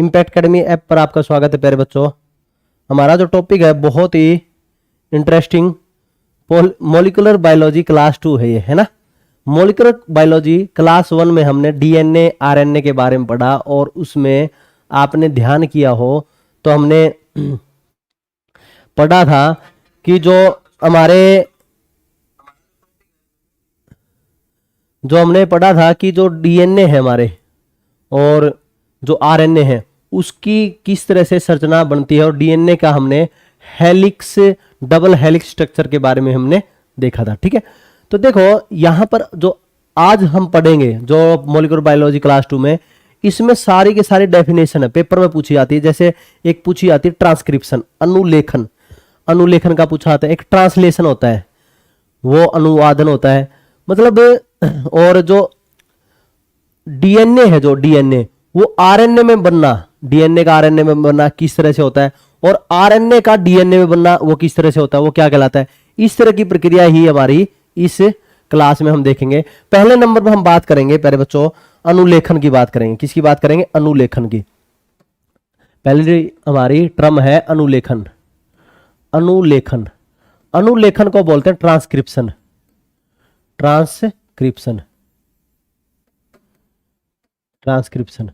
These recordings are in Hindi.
इम्पैक्ट एकेडमी ऐप पर आपका स्वागत है प्यारे बच्चों। हमारा जो टॉपिक है बहुत ही इंटरेस्टिंग मॉलिक्यूलर बायोलॉजी क्लास 2 है, ये है ना। मॉलिक्यूलर बायोलॉजी क्लास 1 में हमने डीएनए आरएनए के बारे में पढ़ा और उसमें आपने ध्यान किया हो तो हमने पढ़ा था कि हमने पढ़ा था कि जो डीएनए है हमारे और जो आरएनए है उसकी किस तरह से संरचना बनती है, और डीएनए का हमने हेलिक्स डबल हेलिक्स स्ट्रक्चर के बारे में हमने देखा था। ठीक है, तो देखो यहां पर जो आज हम पढ़ेंगे जो मॉलिक्यूलर बायोलॉजी क्लास 2 में, इसमें सारी के सारी डेफिनेशन है, पेपर में पूछी जाती है। जैसे एक पूछी जाती है ट्रांसक्रिप्शन, अनुलेखन, अनुलेखन का पूछा आता है। एक ट्रांसलेशन होता है, वो अनुवादन होता है मतलब। और जो डीएनए है, जो डीएनए वो आरएनए में बनना, डीएनए का आरएनए में बनना किस तरह से होता है, और आरएनए का डीएनए में बनना वो किस तरह से होता है, वो क्या कहलाता है। इस तरह की प्रक्रिया ही हमारी इस क्लास में हम देखेंगे। पहले नंबर पर हम बात करेंगे प्यारे बच्चों अनुलेखन की बात करेंगे। किसकी बात करेंगे? अनुलेखन की। पहली हमारी टर्म है अनुलेखन। अनुलेखन, अनुलेखन को बोलते हैं ट्रांसक्रिप्शन। Transcription, transcription.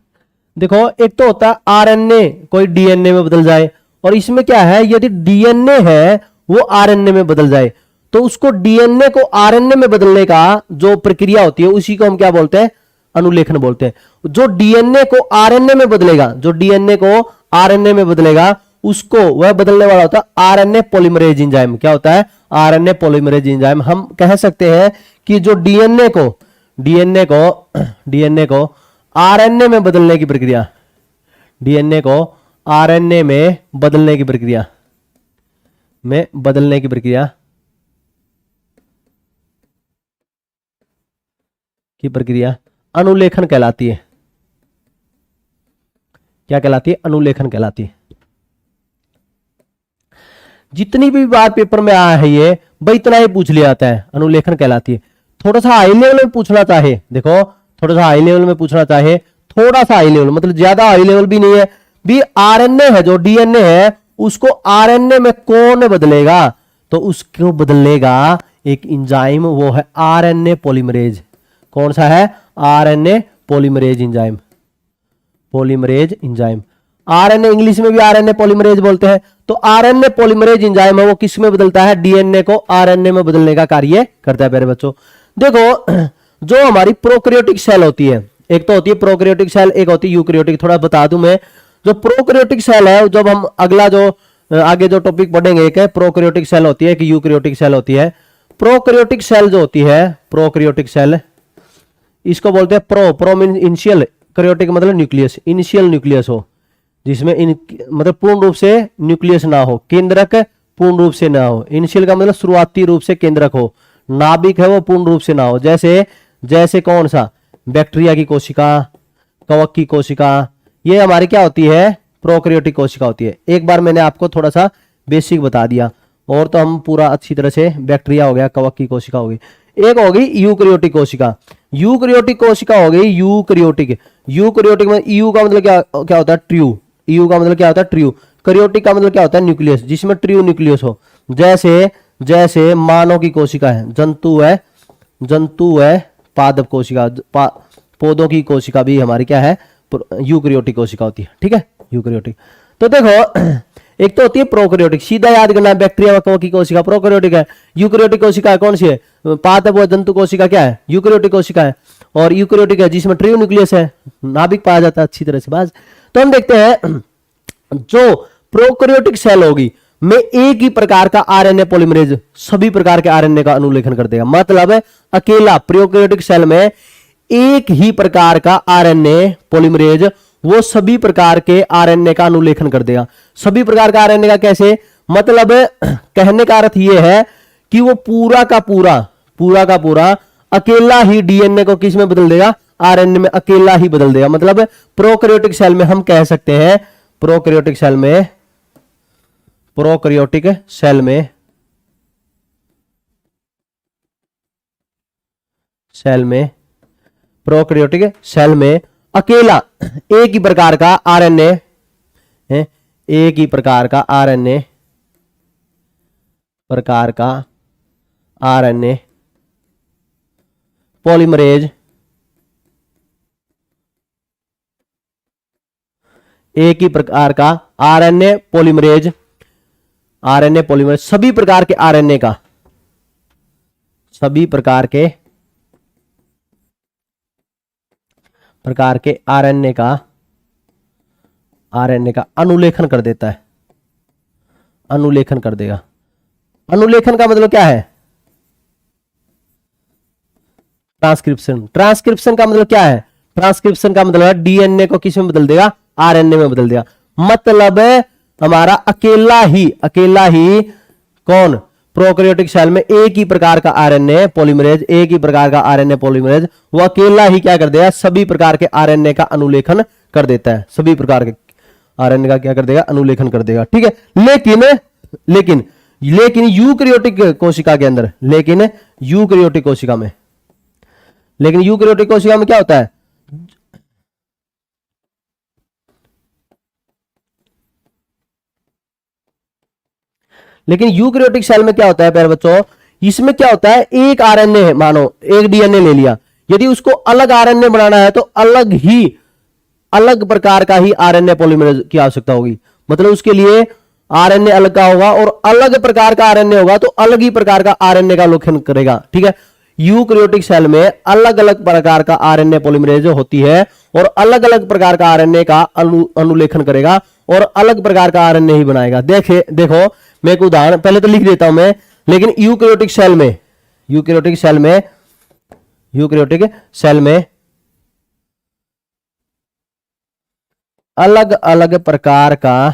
देखो एक तो होता है आरएनए कोई डीएनए में बदल जाए, और इसमें क्या है, यदि डीएनए है वो आरएनए में बदल जाए तो उसको डीएनए को आरएनए में बदलने का जो प्रक्रिया होती है उसी को हम क्या बोलते हैं? अनुलेखन बोलते हैं। जो डीएनए को आरएनए में बदलेगा, जो डीएनए को आरएनए में बदलेगा उसको वह बदलने वाला होता है आरएनए पॉलीमरेज एंजाइम। क्या होता है? RNA polymerase enzyme. हम कह सकते हैं कि जो डीएनए को आरएनए में बदलने की प्रक्रिया, डीएनए को आरएनए में बदलने की प्रक्रिया अनुलेखन कहलाती है। क्या कहलाती है? अनुलेखन कहलाती है। जितनी भी बार पेपर में आया है ये भाई इतना ही पूछ लिया जाता है, अनुलेखन कहलाती है। थोड़ा सा हाई लेवल में पूछना चाहे, देखो थोड़ा सा हाई लेवल में पूछना चाहे, थोड़ा सा हाई लेवल मतलब ज्यादा हाई लेवल भी नहीं है भी, आरएनए है जो डीएनए है उसको आरएनए में कौन बदलेगा, तो उसको बदलेगा एक एंजाइम, वो है आरएनए पॉलीमरेज। कौन सा है? RNA polymerase enzyme. Polymerase enzyme, RNA English में भी आरएनए पॉलीमरेज बोलते हैं। तो आरएनए पॉलीमरेज एंजाइम है वो किस में बदलता है? डीएनए को आरएनए में बदलने का कार्य करता है। प्यारे बच्चों देखो जो हमारी प्रोकैरियोटिक सेल होती है, एक तो होती है प्रोकैरियोटिक सेल, एक होती है यूकैरियोटिक। थोड़ा बता दूं मैं, जो प्रोकैरियोटिक सेल है, जब हम अगला जो आगे जो टॉपिक पढ़ेंगे, एक है प्रोकैरियोटिक सेल होती है, एक यूकैरियोटिक सेल होती है। प्रोकैरियोटिक सेल जो होती है, प्रोकैरियोटिक सेल, इसको बोलते हैं प्रो मीन इनिशियल, कैरियोटिक मतलब न्यूक्लियस, इनिशियल न्यूक्लियस हो जिसमें मतलब पूर्ण रूप से न्यूक्लियस ना हो, केंद्रक पूर्ण रूप से ना हो। इनिशियल का मतलब शुरुआती रूप से केंद्रक हो, नाभिक है वो पूर्ण रूप से ना हो। जैसे कौन सा? बैक्टीरिया की कोशिका, कवक की कोशिका, ये हमारी क्या होती है? प्रोकैरियोटिक कोशिका होती है। एक बार मैंने आपको थोड़ा सा बेसिक बता दिया, और तो हम पूरा अच्छी तरह से, बैक्टीरिया हो गया, कवक की कोशिका हो गई। एक होगी यूकैरियोटिक कोशिका। यूकैरियोटिक कोशिका हो गई यूकैरियोटिक। यूकैरियोटिक में यू का मतलब क्या होता है? ट्रू। यू का मतलब क्या होता है? ट्रू। कैरियोटिक का मतलब क्या होता है? न्यूक्लियस, जिसमें ट्रू न्यूक्लियस हो। जैसे मानव की कोशिका है, जंतु है पादप कोशिका, पौधों की कोशिका भी हमारी क्या है? यूकैरियोटिक कोशिका होती है। ठीक है, यूकैरियोटिक। तो देखो एक तो होती है प्रोकैरियोटिक, सीधा याद करना है, बैक्टीरिया व कवक की कोशिका प्रोकैरियोटिक है। यूकैरियोटिक कोशिका कौन सी है? पादप व जंतु कोशिका क्या है? यूकैरियोटिक कोशिका है। और यूकैरियोटिक है जिसमें ट्रू न्यूक्लियस है, नाभिक पाया जाता है अच्छी तरह से। बस तो हम देखते हैं जो प्रोकैरियोटिक सेल होगी में एक ही प्रकार का आरएनए पॉलीमरेज सभी प्रकार के आरएनए का अनुलेखन कर देगा। मतलब अकेला प्रोकैरियोटिक सेल में एक ही प्रकार का आरएनए पॉलीमरेज वो सभी प्रकार के आरएनए का अनुलेखन कर देगा। सभी प्रकार का आरएनए का कैसे? मतलब कहने का अर्थ यह है कि वो पूरा का पूरा अकेला ही डीएनए को किस में बदल देगा? आरएनए में अकेला ही बदल देगा। मतलब प्रोकैरियोटिक सेल में हम कह सकते हैं, प्रोकैरियोटिक सेल में अकेला एक ही प्रकार का आरएनए है, एक ही प्रकार का आरएनए पॉलीमरेज, एक ही प्रकार का आरएनए पॉलीमरेज, सभी प्रकार के आरएनए का, आरएनए का अनुलेखन कर देता है, अनुलेखन कर देगा। अनुलेखन का मतलब क्या है? ट्रांसक्रिप्शन। ट्रांसक्रिप्शन का मतलब क्या है? ट्रांसक्रिप्शन का मतलब डीएनए को किस में बदल देगा? आरएनए में बदल देगा। मतलब हमारा अकेला ही कौन? प्रोकैरियोटिक सेल में एक ही प्रकार का आरएनए पॉलीमरेज, वो अकेला ही क्या कर देगा? सभी प्रकार के आरएनए का अनुलेखन कर देता है, सभी प्रकार के आरएनए का क्या कर देगा? अनुलेखन कर देगा। ठीक है। लेकिन यूकैरियोटिक कोशिका के अंदर, यूकैरियोटिक कोशिका में क्या होता है? लेकिन यूकैरियोटिक सेल में क्या होता है प्यारे बच्चों? इसमें क्या होता है? एक आरएनए है, मानो एक डीएनए ले लिया, यदि उसको अलग आरएनए बनाना है तो अलग प्रकार का ही आरएनए पॉलीमरेज की आवश्यकता होगी। मतलब उसके लिए आरएनए अलग का होगा और अलग प्रकार का आरएनए होगा तो अलग ही प्रकार का आरएनए का अवलोकन करेगा। ठीक है। यूकैरियोटिक सेल में अलग अलग प्रकार का आरएनए पॉलीमरेज होती है और अलग अलग प्रकार का आरएनए का अनुलेखन करेगा और अलग प्रकार का आरएनए ही बनाएगा। देखो मैं एक उदाहरण पहले तो लिख देता हूं मैं, लेकिन यूकैरियोटिक सेल में अलग अलग प्रकार का,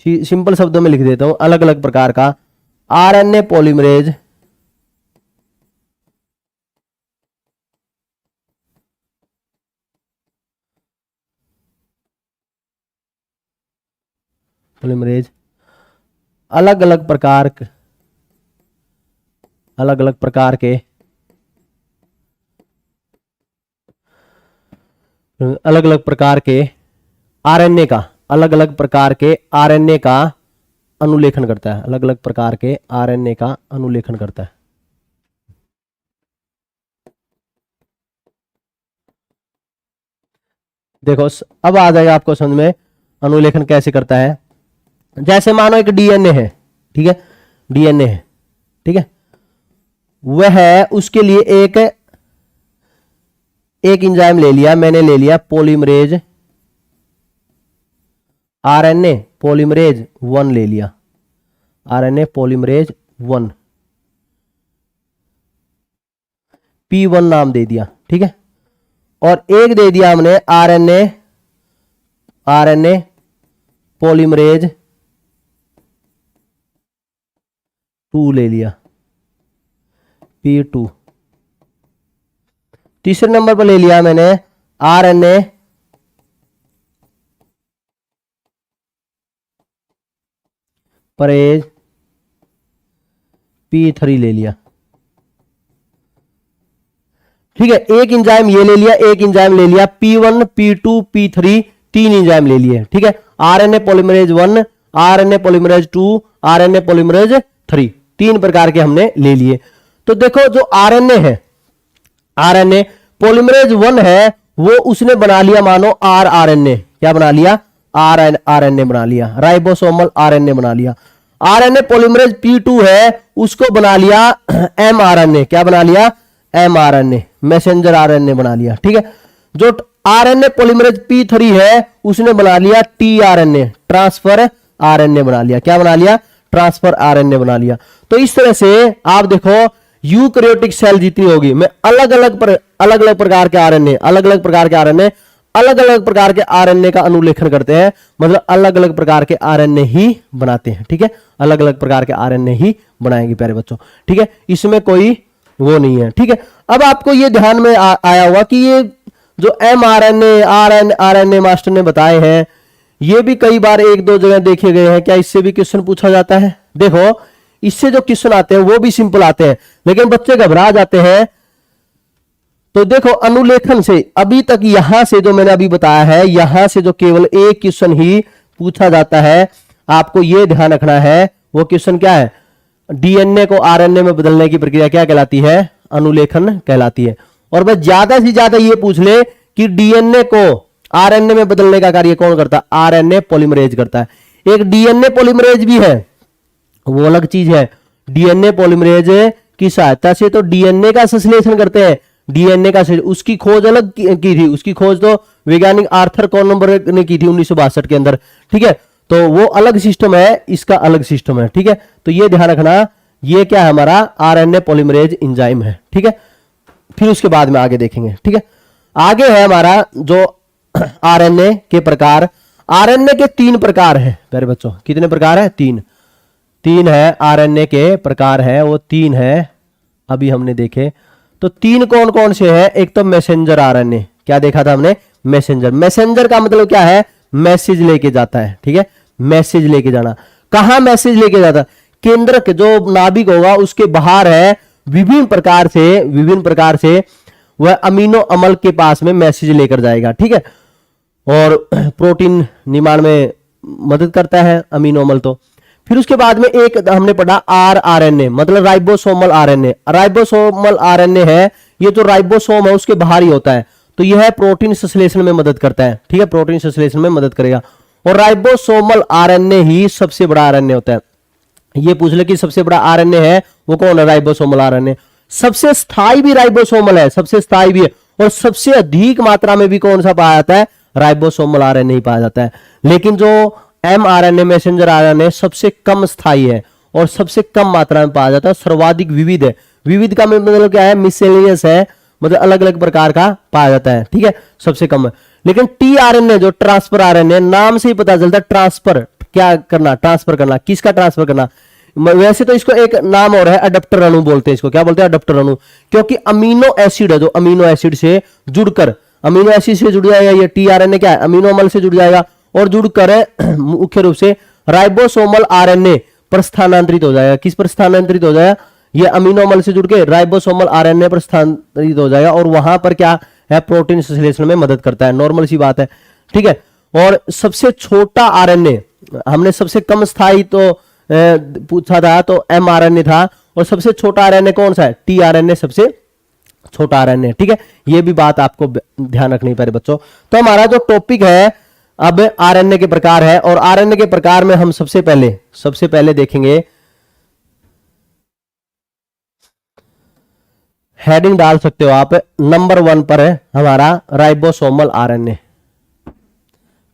सिंपल शब्दों में लिख देता हूं, अलग अलग प्रकार का आरएनए पॉलीमरेज अलग अलग प्रकार के आरएनए का, अनुलेखन करता है, अलग अलग प्रकार के आरएनए का अनुलेखन करता है। देखो अब आ जाएगा आपको समझ में अनुलेखन कैसे करता है। जैसे मानो एक डीएनए है, ठीक है, ठीक है, वह है उसके लिए एक एंजाइम ले लिया, मैंने ले लिया पॉलीमरेज, आरएनए पॉलीमरेज 1 ले लिया, आरएनए पॉलीमरेज 1 P1 नाम दे दिया। ठीक है। और एक दे दिया हमने आरएनए पॉलीमरेज 2 ले लिया, P2। तीसरे नंबर पर ले लिया मैंने आरएनए परेज P3 ले लिया। ठीक है। एक एंजाइम ये ले लिया, एक एंजाइम ले लिया P1, P2, P3, 3 एंजाइम ले लिए। ठीक है। RNA polymerase 1, RNA polymerase 2, RNA polymerase 3, 3 प्रकार के हमने ले लिए। तो देखो जो आरएनए है, आरएनए पॉलीमरेज 1 है, वो उसने बना लिया मानो आरएनए, क्या बना लिया? आरएनए बना लिया, राइबोसोमल आरएनए बना लिया। आरएनए पॉलीमरेज P2 है, उसको बना लिया mRNA, क्या बना लिया? mRNA, मैसेंजर आरएनए बना लिया। ठीक है। जो आरएनए पॉलीमरेज P3 है, उसने बना लिया tRNA, ट्रांसफर आरएनए बना लिया, क्या बना लिया? ट्रांसफर आरएनए बना लिया। तो इस तरह से आप देखो यूकैरियोटिक सेल जितनी होगी में अलग अलग प्रकार के आरएनए, अलग अलग प्रकार के आरएनए का अनुलेखन करते हैं, मतलब अलग अलग प्रकार के आरएनए ही बनाते हैं। ठीक है। अलग अलग प्रकार के आरएनए ही बनाएंगे प्यारे बच्चों। ठीक है। इसमें कोई वो नहीं है। ठीक है। अब आपको ये ध्यान में आया होगा कि ये जो mRNA आरएनए मास्टर ने बताए हैं, ये भी कई बार एक दो जगह देखे गए हैं। क्या इससे भी क्वेश्चन पूछा जाता है? देखो इससे जो क्वेश्चन आते हैं वो भी सिंपल आते हैं, लेकिन बच्चे घबरा जाते हैं तो देखो अनुलेखन से अभी तक यहां से जो मैंने अभी बताया है, यहां से जो केवल एक क्वेश्चन ही पूछा जाता है, आपको यह ध्यान रखना है। वो क्वेश्चन क्या है? डीएनए को आरएनए में बदलने की प्रक्रिया क्या कहलाती है? अनुलेखन कहलाती है। और बस ज्यादा से ज्यादा ये पूछ ले कि डीएनए को आरएनए में बदलने का कार्य कौन करता है? आरएनए पॉलीमरेज करता है। एक डीएनए पॉलीमरेज भी है, वो अलग चीज है। डीएनए पॉलीमरेज की सहायता से तो डीएनए का संश्लेषण करते हैं। डीएनए का उसकी खोज अलग की थी, उसकी खोज तो वैज्ञानिक आर्थर कॉनबर्ग ने की थी 1962 के अंदर, ठीक है। तो वो अलग सिस्टम है, इसका अलग सिस्टम है, ठीक है। तो ये ध्यान रखना, ये क्या है? हमारा आरएनए पॉलीमरेज एंजाइम है, ठीक है। फिर उसके बाद में आगे देखेंगे, ठीक है। आगे है हमारा जो आरएनए के प्रकार। आरएनए के 3 प्रकार है प्यारे बच्चों। कितने प्रकार है? 3 है आरएनए के प्रकार है, वो 3 है, अभी हमने देखे। तो 3 कौन कौन से हैं? एक तो मैसेंजर आरएनए, क्या देखा था हमने? मैसेंजर। मैसेंजर का मतलब क्या है? मैसेज लेके जाता है, ठीक है। मैसेज लेके जाना। कहां मैसेज लेके जाता? केंद्रक जो नाभिक होगा उसके बाहर है, विभिन्न प्रकार से वह अमीनो अम्ल के पास में मैसेज लेकर जाएगा, ठीक है। और प्रोटीन निर्माण में मदद करता है अमीनो अम्ल। तो फिर उसके बाद में एक हमने पढ़ा आरएनए, मतलब राइबोसोमल आरएनए। राइबोसोमल आरएनए है, ये जो राइबोसोम है उसके बाहर ही होता है, तो यह प्रोटीन संश्लेषण में मदद करता है, ठीक है। प्रोटीन संश्लेषण में मदद करेगा। और राइबोसोमल आरएनए ही सबसे बड़ा आरएनए होता है। ये पूछ ले कि सबसे बड़ा आरएनए है वो कौन है? Ribosomal RNA. सबसे स्थायी भी राइबोसोमल है, सबसे स्थायी भी है। और सबसे अधिक मात्रा में भी कौन सा पाया जाता है? राइबोसोमल आरएनए ही पाया जाता है। लेकिन जो एमआरएनए मैसेंजर आरएनए सबसे कम स्थायी है और सबसे कम मात्रा में पाया जाता है, सर्वाधिक विविध है। विविध का मतलब क्या है? मिसलेनियस है, मतलब अलग अलग प्रकार का पाया जाता है, ठीक है। सबसे कम है। लेकिन टीआरएनए जो ट्रांसफर आरएनए, नाम से ही पता चलता है ट्रांसफर क्या करना? ट्रांसफर करना। किसका ट्रांसफर करना? वैसे तो इसको एक नाम और है, अडप्टर अणु बोलते हैं इसको। क्या बोलते हैं? अडप्टर अणु। क्योंकि अमीनो एसिड है जो अमीनो एसिड से जुड़कर, अमीनो एसिड से जुड़ जाएगा। ये टीआरएनए क्या है? अमीनो अम्ल से जुड़ जाएगा और जुड़कर मुख्य रूप से राइबोसोमल आरएनए पर स्थानांतरित हो जाएगा। किस पर स्थानांतरित हो जाएगा? ये अमीनो अम्ल से जुड़ के राइबोसोमल आरएनए पर स्थानांतरित हो जाएगा और वहां पर क्या है? प्रोटीन संश्लेषण में मदद करता है। नॉर्मल सी बात है, ठीक है। और सबसे छोटा आरएनए, हमने सबसे कम स्थायी तो पूछा था, तो एमआरएनए था। और सबसे छोटा आरएनए कौन सा है? टीआरएनए सबसे छोटा आरएनए, ठीक है। ये भी बात आपको ध्यान रखनी पड़े बच्चों। तो हमारा जो टॉपिक है अब आरएनए के प्रकार है, और आरएनए के प्रकार में हम सबसे पहले देखेंगे, हेडिंग डाल सकते हो आप, नंबर 1 पर है हमारा राइबोसोमल आरएनए।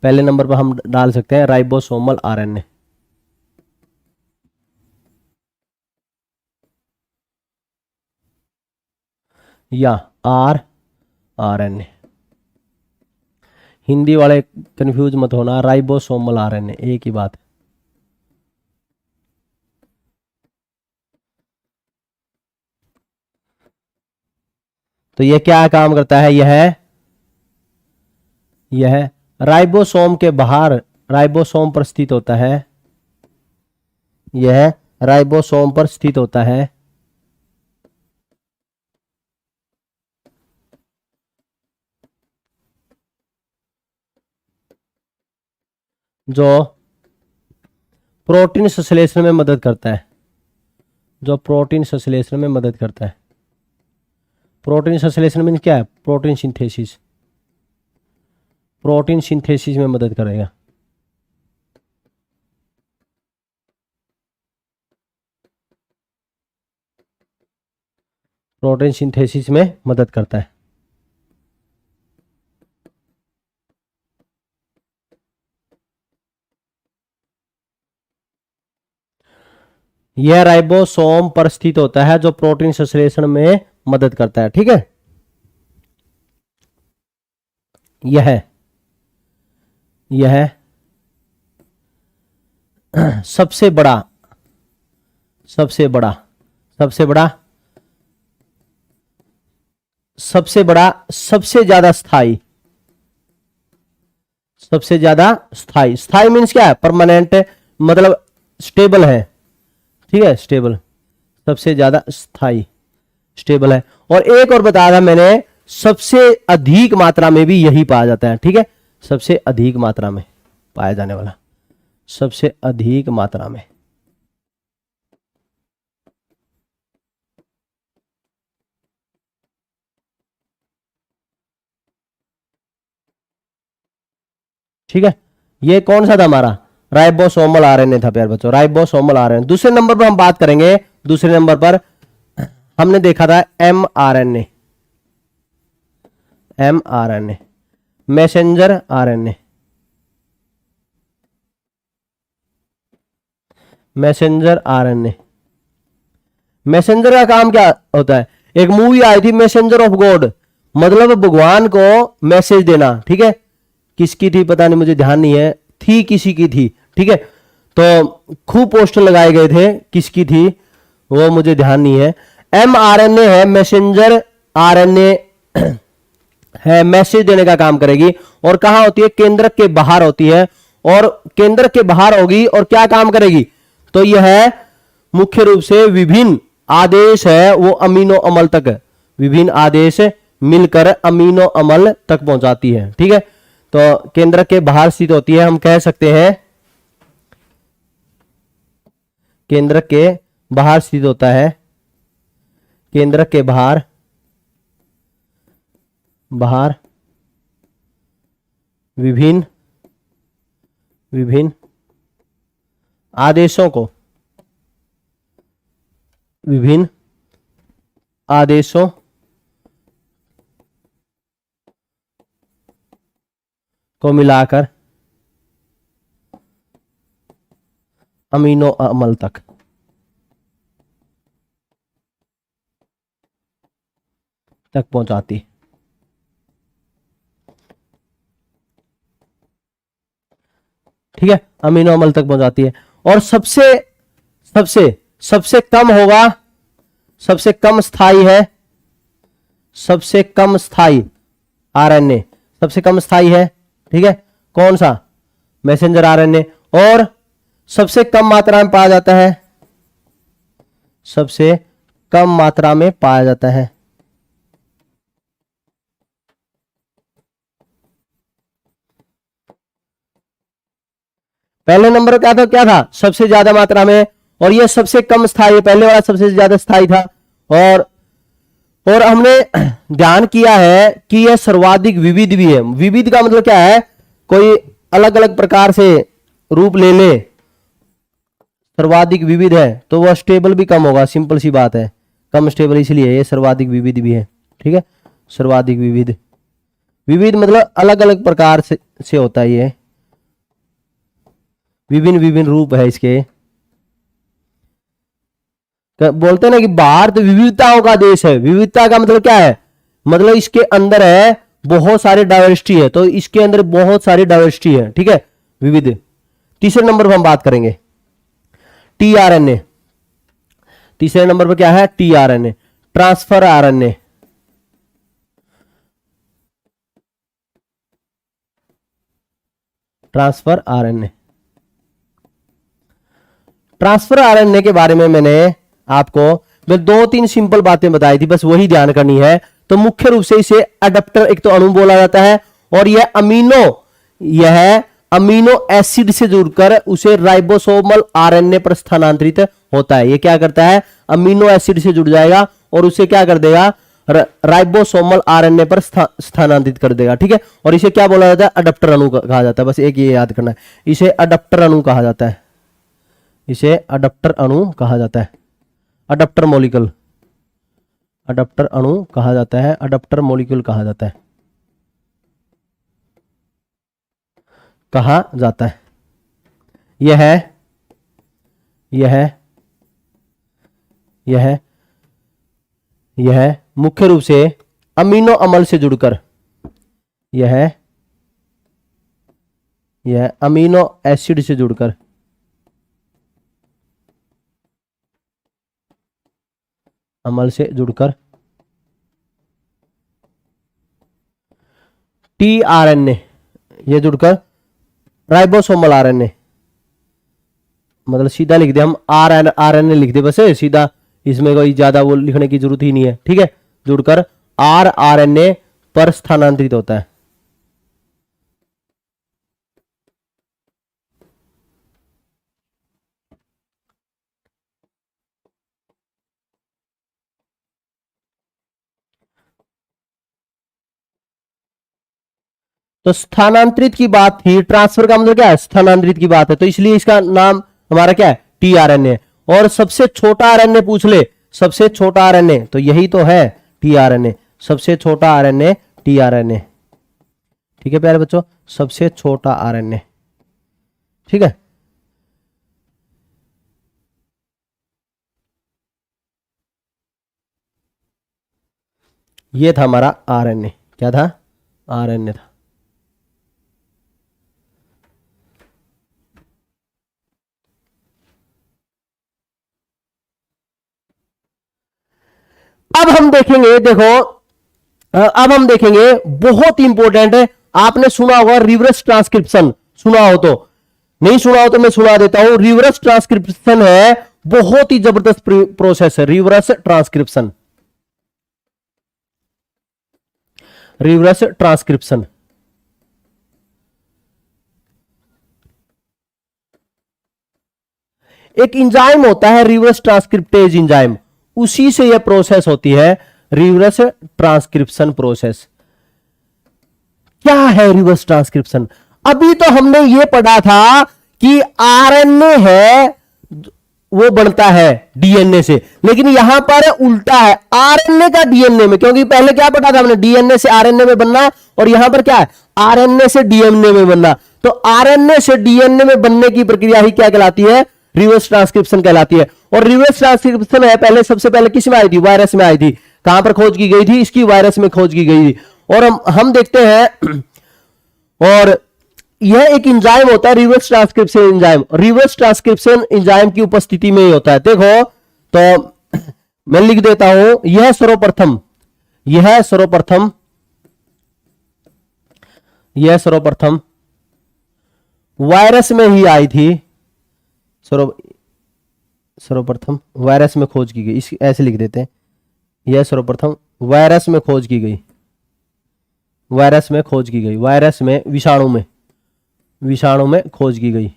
पहले नंबर पर हम डाल सकते हैं राइबोसोमल आरएनए। या आरएनए। हिंदी वाले कंफ्यूज मत होना, राइबोसोमल आरएनए एक ही बात है। तो यह क्या काम करता है? यह राइबोसोम के बाहर, राइबोसोम पर स्थित होता है। यह राइबोसोम पर स्थित होता है, जो प्रोटीन संश्लेषण में मदद करता है। जो प्रोटीन संश्लेषण में मदद करता है। प्रोटीन संश्लेषण मीन्स क्या है? Protein synthesis. प्रोटीन सिंथेसिस में मदद करेगा। प्रोटीन सिंथेसिस में मदद करता है। यह राइबोसोम पर स्थित होता है जो प्रोटीन संश्लेषण में मदद करता है, ठीक है। यह सबसे बड़ा सबसे ज्यादा स्थाई मीन्स क्या है? परमानेंट, मतलब स्टेबल है, ठीक है। स्टेबल, सबसे ज्यादा स्थाई, स्टेबल है। और एक और बताया था मैंने, सबसे अधिक मात्रा में भी यही पाया जाता है। ठीक है, सबसे अधिक मात्रा में पाया जाने वाला, सबसे अधिक मात्रा में। ठीक है, ये कौन सा था हमारा, राइबोसोमल आरएनए था प्यारे बच्चों, राइबोसोमल आरएनए। दूसरे नंबर पर हम बात करेंगे, दूसरे नंबर पर हमने देखा था mRNA, mRNA messenger RNA, messenger RNA. Messenger का काम क्या होता है, एक मूवी आई थी मैसेंजर ऑफ गॉड, मतलब भगवान को मैसेज देना। ठीक है, किसकी थी पता नहीं, मुझे ध्यान नहीं है, थी किसी की थी। ठीक है, तो खूब पोस्टर लगाए गए थे, किसकी थी वो मुझे ध्यान नहीं है। एमआरएनए है, मैसेंजर आरएनए है, मैसेज देने का काम करेगी। और कहां होती है, केंद्रक के बाहर होती है, और केंद्रक के बाहर होगी और क्या काम करेगी, तो यह मुख्य रूप से विभिन्न आदेश है वो अमीनो अम्ल तक, विभिन्न आदेश मिलकर अमीनो अम्ल तक पहुंचाती है। ठीक है, तो केंद्रक के बाहर स्थित होती है, हम कह सकते हैं केंद्रक के बाहर स्थित होता है, केंद्रक के बाहर, बाहर विभिन्न विभिन्न आदेशों को, विभिन्न आदेशों को मिलाकर अमीनो अम्ल तक पहुंचाती। ठीक है, अमीनो अम्ल तक पहुंचाती है। और सबसे सबसे सबसे कम होगा, सबसे कम स्थायी है, सबसे कम स्थायी आरएनए, सबसे कम स्थायी है। ठीक है, कौन सा, मैसेंजर आरएनए। और सबसे कम मात्रा में पाया जाता है, सबसे कम मात्रा में पाया जाता है। पहले नंबर क्या था, क्या था, सबसे ज्यादा मात्रा में, और ये सबसे कम स्थायी, पहले वाला सबसे ज्यादा स्थायी था। और हमने ध्यान किया है कि यह सर्वाधिक विविध भी है। विविध का मतलब क्या है, कोई अलग अलग प्रकार से रूप ले ले, सर्वाधिक विविध है तो वह स्टेबल भी कम होगा, सिंपल सी बात है, कम स्टेबल, इसलिए ये सर्वाधिक विविध भी है। ठीक है, सर्वाधिक विविध, विविध मतलब अलग अलग प्रकार से होता है, ये विभिन्न विभिन्न रूप है इसके। बोलते हैं ना कि भारत विविधताओं का देश है। विविधता का मतलब क्या है, मतलब इसके अंदर है बहुत सारे डाइवर्सिटी है, तो इसके अंदर बहुत सारी डाइवर्सिटी है। ठीक है, विविध। तीसरे नंबर पर हम बात करेंगे टीआरएनए। तीसरे नंबर पर क्या है, tRNA, transfer RNA. Transfer RNA, transfer RNA के बारे में मैंने आपको मैं 2-3 सिंपल बातें बताई थी, बस वही ध्यान करनी है। तो मुख्य रूप से इसे अडेप्टर एक तो अणु बोला जाता है, और यह अमीनो एसिड से जुड़कर उसे राइबोसोमल आरएनए पर स्थानांतरित होता है। ये क्या करता है, अमीनो एसिड से जुड़ जाएगा और उसे क्या कर देगा, राइबोसोमल आरएनए पर स्थानांतरित कर देगा। ठीक है, और इसे क्या बोला जाता है, अडेप्टर अणु कहा जाता है। बस एक ये याद करना है, इसे अडेप्टर अणु कहा जाता है, इसे अडेप्टर अणु कहा जाता है, अडेप्टर मॉलिक्यूल, अडेप्टर अणु कहा जाता है, अडेप्टर मॉलिक्यूल कहा जाता है, कहा जाता है। यह मुख्य रूप से अमीनो अम्ल से जुड़कर, यह अमीनो एसिड से जुड़कर अम्ल से जुड़कर टीआरएनए, ये जुड़कर राइबोसोमल आरएनए, मतलब सीधा लिख दे हम, आरएनए लिख दे, बस सीधा, इसमें कोई ज्यादा वो लिखने की जरूरत ही नहीं है। ठीक है, जुड़कर rRNA पर स्थानांतरित होता है। तो स्थानांतरित की बात थी, ट्रांसफर का मतलब क्या है, स्थानांतरित की बात है, तो इसलिए इसका नाम हमारा क्या है, टीआरएनए। और सबसे छोटा आरएनए पूछ ले, सबसे छोटा आरएनए, तो यही तो है टीआरएनए, सबसे छोटा आरएनए टीआरएनए। ठीक है प्यारे बच्चों, सबसे छोटा आरएनए। ठीक है, ये था हमारा आरएनए। क्या था, आरएनए था। अब हम देखेंगे, देखो अब हम देखेंगे, बहुत इंपॉर्टेंट है, आपने सुना होगा रिवर्स ट्रांसक्रिप्शन, सुना हो तो, नहीं सुना हो तो मैं सुना देता हूं। रिवर्स ट्रांसक्रिप्शन है, बहुत ही जबरदस्त प्रोसेस है रिवर्स ट्रांसक्रिप्शन। रिवर्स ट्रांसक्रिप्शन एक इंजाइम होता है, रिवर्स ट्रांसक्रिप्टेज इंजाइम, उसी से यह प्रोसेस होती है, रिवर्स ट्रांसक्रिप्शन प्रोसेस। क्या है रिवर्स ट्रांसक्रिप्शन? अभी तो हमने यह पढ़ा था कि आरएनए है वो बनता है डीएनए से, लेकिन यहां पर उल्टा है, आरएनए का डीएनए में, क्योंकि पहले क्या पढ़ा था हमने, डीएनए से आरएनए में बनना, और यहां पर क्या है, आरएनए से डीएनए में बनना। तो आरएनए से डीएनए में बनने की प्रक्रिया ही क्या कहलाती है, रिवर्स ट्रांसक्रिप्शन कहलाती है। और रिवर्स ट्रांसक्रिप्शन है, पहले सबसे पहले किस में आई थी, वायरस में आई थी। कहां पर खोज की गई थी, इसकी वायरस में खोज की गई थी। और हम देखते हैं, और यह एक इंजाइम होता है reverse transcription enzyme, reverse transcription enzyme की उपस्थिति में ही होता है। देखो तो मैं लिख देता हूं, यह सर्वप्रथम, यह सर्वप्रथम, यह सर्वप्रथम वायरस में ही आई थी, सर्वप्रथम वायरस में खोज की गई, इस ऐसे लिख देते हैं, यह सर्वप्रथम वायरस में खोज की गई, वायरस में खोज की गई, वायरस में, विषाणु में, विषाणु में खोज की गई,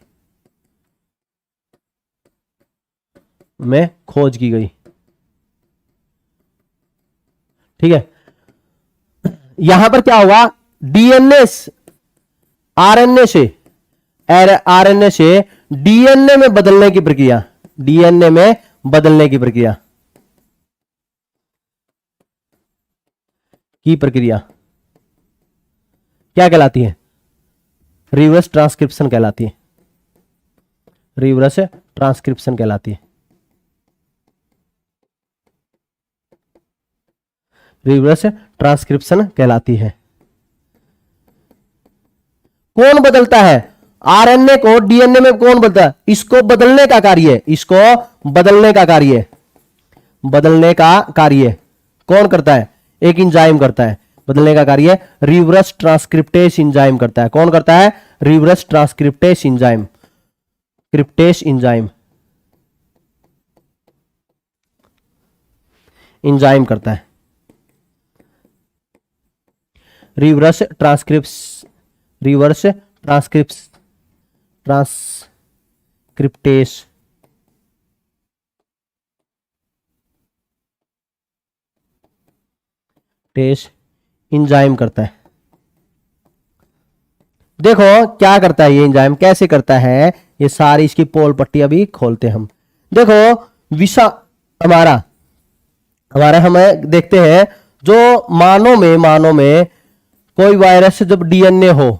में खोज की गई। ठीक है, यहां पर क्या हुआ, डीएनए आरएनए से, आरएनए से डीएनए में बदलने की प्रक्रिया, डीएनए में बदलने की प्रक्रिया, की प्रक्रिया क्या कहलाती है, रिवर्स ट्रांसक्रिप्शन कहलाती है, रिवर्स ट्रांसक्रिप्शन कहलाती है, रिवर्स ट्रांसक्रिप्शन कहलाती है। कौन बदलता है आरएनए को डीएनए में, कौन बदलता है, इसको बदलने का कार्य, इसको बदलने का कार्य, बदलने का कार्य कौन करता है, एक इंजाइम करता है, बदलने का कार्य रिवर्स ट्रांसक्रिप्टेज इंजाइम करता है। कौन करता है, रिवर्स ट्रांसक्रिप्टेज इंजाइम, क्रिप्टेज इंजाइम, इंजाइम करता है, reverse transcripts, reverse transcripts, transcriptase test enzyme करता है। देखो क्या करता है ये इंजाइम, कैसे करता है, ये सारी इसकी पोल पट्टी अभी खोलते हैं हम। देखो विषा हमारा हमें देखते हैं, जो मानव में कोई वायरस जब डीएनए हो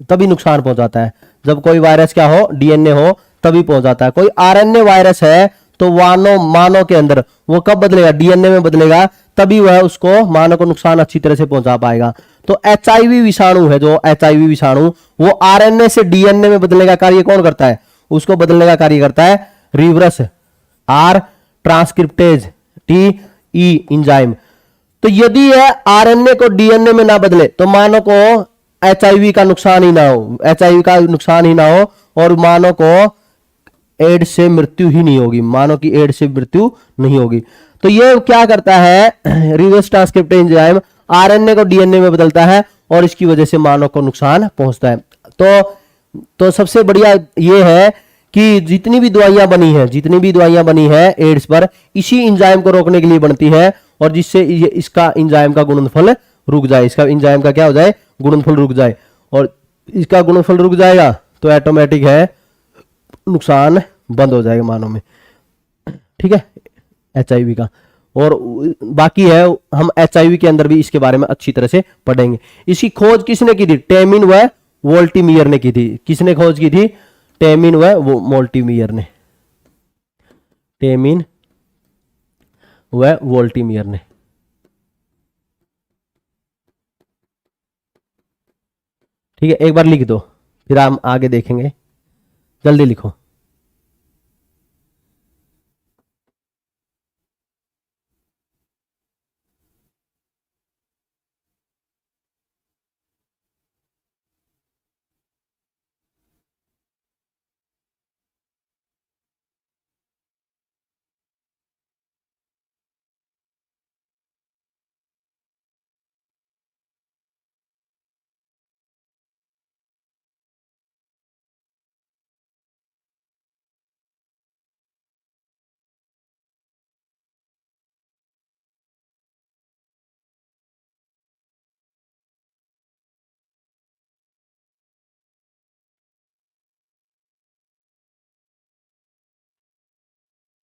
तभी नुकसान पहुंचाता है, जब कोई वायरस क्या हो, डीएनए हो तभी पहुंचाता है। कोई आरएनए वायरस है तो मानव के अंदर वो कब बदलेगा, डीएनए में बदलेगा, तभी वह उसको मानव को नुकसान अच्छी तरह से पहुंचा पाएगा। तो एचआईवी विषाणु है, जो एचआईवी विषाणु, वो आरएनए से डीएनए में बदलने का कार्य कौन करता है, उसको बदलने का कार्य करता है reverse R transcriptase T E enzyme. तो यदि यह आरएनए को डीएनए में ना बदले तो मानव को एचआईवी का नुकसान ही ना हो, एचआईवी का नुकसान ही ना हो, और मानव को एड्स से मृत्यु ही नहीं होगी, मानव की एड्स से मृत्यु नहीं होगी। तो ये क्या करता है, रिवर्स ट्रांसक्रिप्टेज एंजाइम आरएनए को डीएनए में बदलता है और इसकी वजह से मानव को नुकसान पहुंचता है। तो सबसे बढ़िया ये है कि जितनी भी दवाइयां बनी है एड्स पर, इसी एंजाइम को रोकने के लिए बनती है, और जिससे इसका एंजाइम का गुणनफल रुक जाए, इसका एंजाइम का क्या हो जाए, गुणनफल रुक जाए, और इसका गुणनफल रुक जाएगा तो ऑटोमेटिक है नुकसान बंद हो जाएगा मानव में। ठीक है, एचआईवी का। और बाकी है, हम एचआईवी के अंदर भी इसके बारे में अच्छी तरह से पढ़ेंगे। इसकी खोज किसने की थी, टेमिन व वोल्टीमियर ने की थी। किसने खोज की थी, टेमिन व वोल्टीमियर ने, टेमिन व वोल्टीमियर ने। ठीक है, एक बार लिख दो फिर हम आगे देखेंगे, जल्दी लिखो।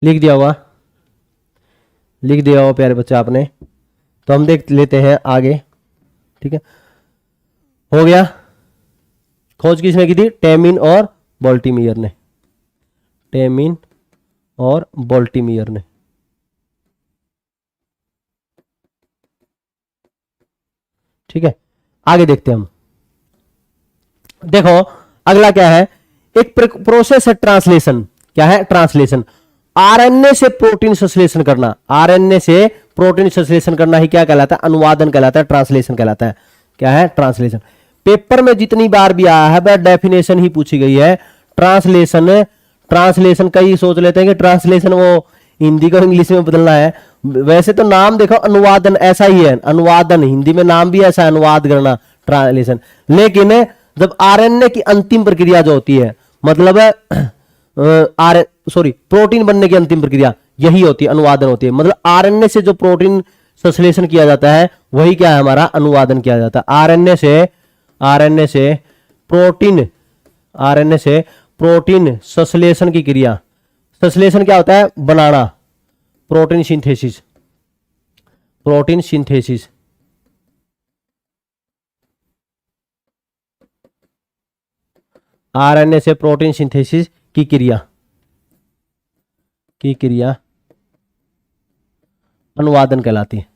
लिख दिया होगा, लिख दिया होगा प्यारे बच्चे आपने। तो हम देख लेते हैं आगे। ठीक है, हो गया। खोज किसने की थी, टेमिन और बोल्टीमियर ने, टेमिन और बोल्टीमियर ने। ठीक है, आगे देखते हैं हम। देखो अगला क्या है, एक प्रोसेस है ट्रांसलेशन। क्या है, ट्रांसलेशन। आरएनए से प्रोटीन संश्लेषण करना, आरएनए से प्रोटीन संश्लेषण करना ही क्या कहलाता है, अनुवादन कहलाता है, ट्रांसलेशन कहलाता है। क्या है, ट्रांसलेशन। पेपर में जितनी बार भी आया है वह डेफिनेशन ही पूछी गई है। ट्रांसलेशन, ट्रांसलेशन कई सोच लेते हैं कि ट्रांसलेशन वो हिंदी को इंग्लिश में बदलना है। वैसे तो नाम देखो अनुवादन ऐसा ही है, अनुवादन हिंदी में नाम भी ऐसा है, अनुवाद करना, ट्रांसलेशन। लेकिन जब आरएनए की अंतिम प्रक्रिया जो होती है, मतलब प्रोटीन बनने की अंतिम प्रक्रिया यही होती है, अनुवादन होती है। मतलब आरएनए से जो प्रोटीन संश्लेषण किया जाता है वही क्या है, हमारा अनुवादन किया जाता है। आरएनए से प्रोटीन संश्लेषण की क्रिया। संश्लेषण क्या होता है, बनाना, protein synthesis, protein synthesis. RNA से प्रोटीन सिंथेसिस की क्रिया अनुवादन कहलाती है,